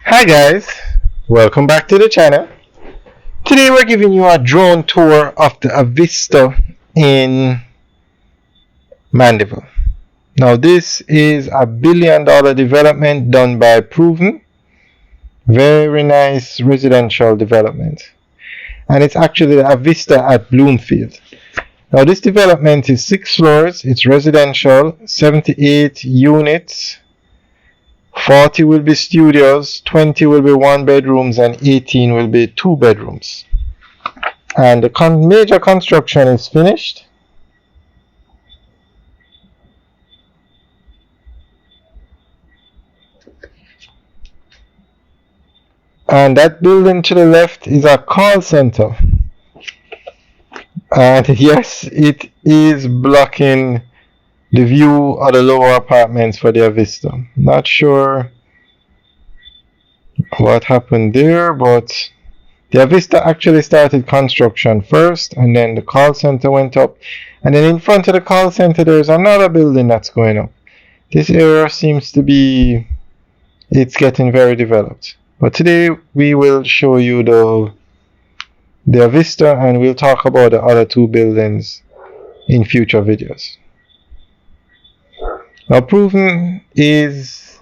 Hi guys, welcome back to the channel. Today we're giving you a drone tour of the A Vista in Mandeville. Now this is a $1 billion development done by Proven. Very nice residential development. And it's actually the A Vista at Bloomfield. Now this development is 6 floors, it's residential, 78 units. 40 will be studios, 20 will be 1 bedrooms, and 18 will be 2 bedrooms. And the major construction is finished. And that building to the left is a call center. And yes, it is blocking the view of the lower apartments for the Avista. Not sure what happened there, but the Avista actually started construction first, and then the call center went up. And then in front of the call center, there's another building that's going up. This area seems to be, it's getting very developed. But today we will show you the Avista, and we'll talk about the other 2 buildings in future videos. Now Proven is,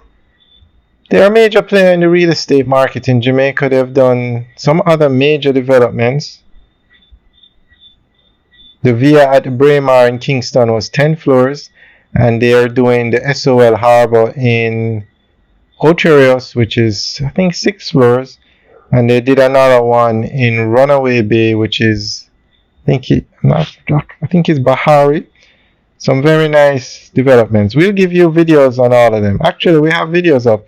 they're a major player in the real estate market in Jamaica. They've done some other major developments. The Villa at Braemar in Kingston was 10 floors, and they are doing the SOL Harbour in Ocherios, which is I think 6 floors, and they did another one in Runaway Bay, which is I think it's Bahari. Some very nice developments. We'll give you videos on all of them. Actually, we have videos up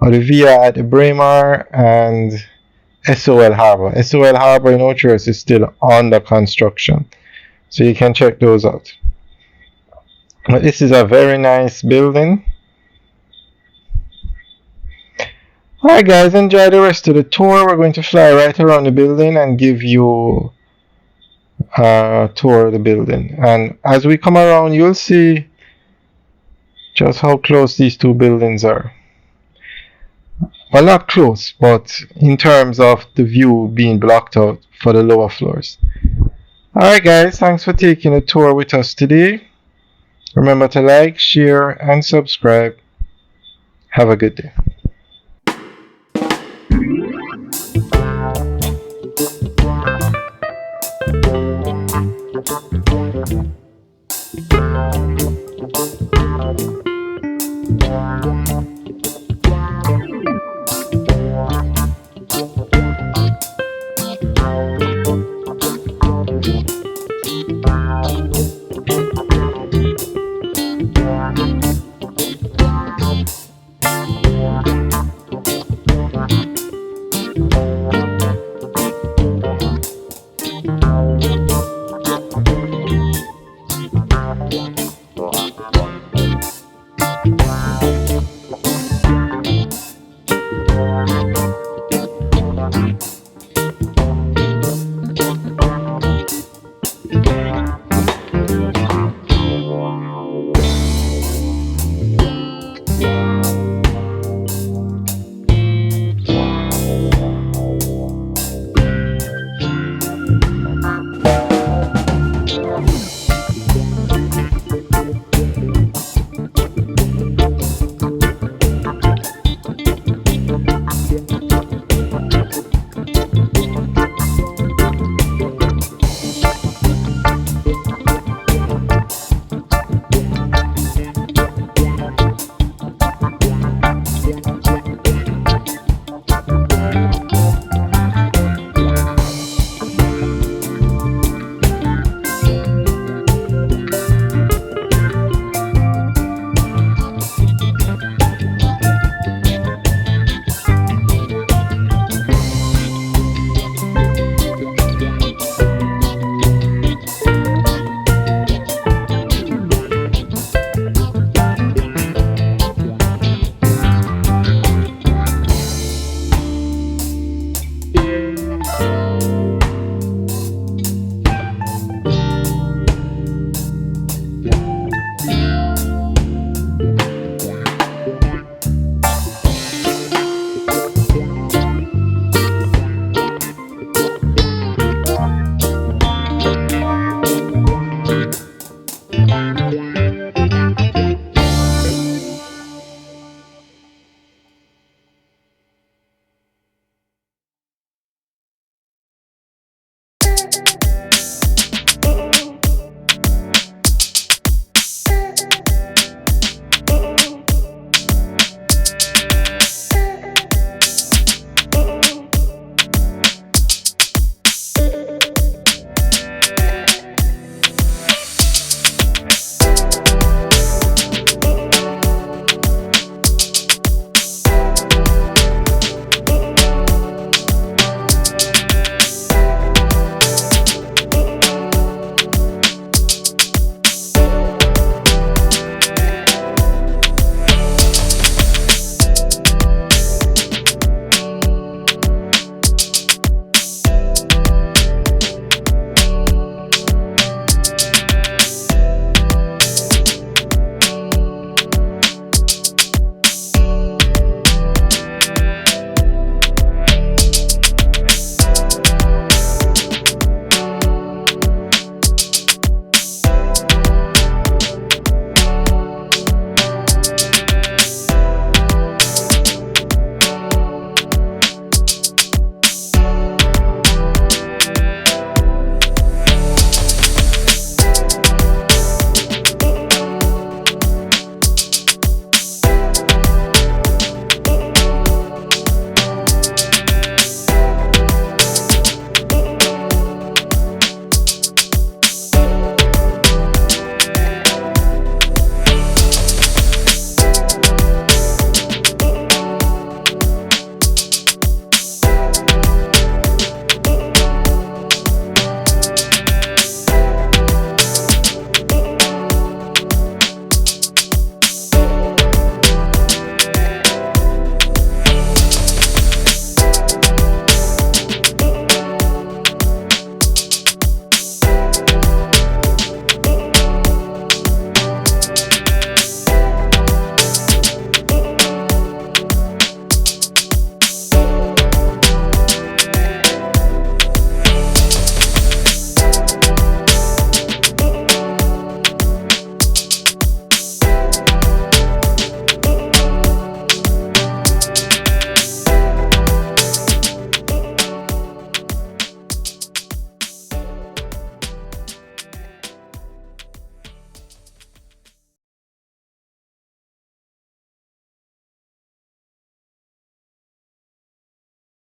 of the Villa at Braemar and SOL Harbour. SOL Harbour in Ocherios is still under construction, so you can check those out. But this is a very nice building. Alright guys, enjoy the rest of the tour. We're going to fly right around the building and give you a tour of the building. And as we come around, you'll see just how close these 2 buildings are. Well, not close, but in terms of the view being blocked out for the lower floors. Alright guys, thanks for taking a tour with us today. Remember to like, share, and subscribe. Have a good day.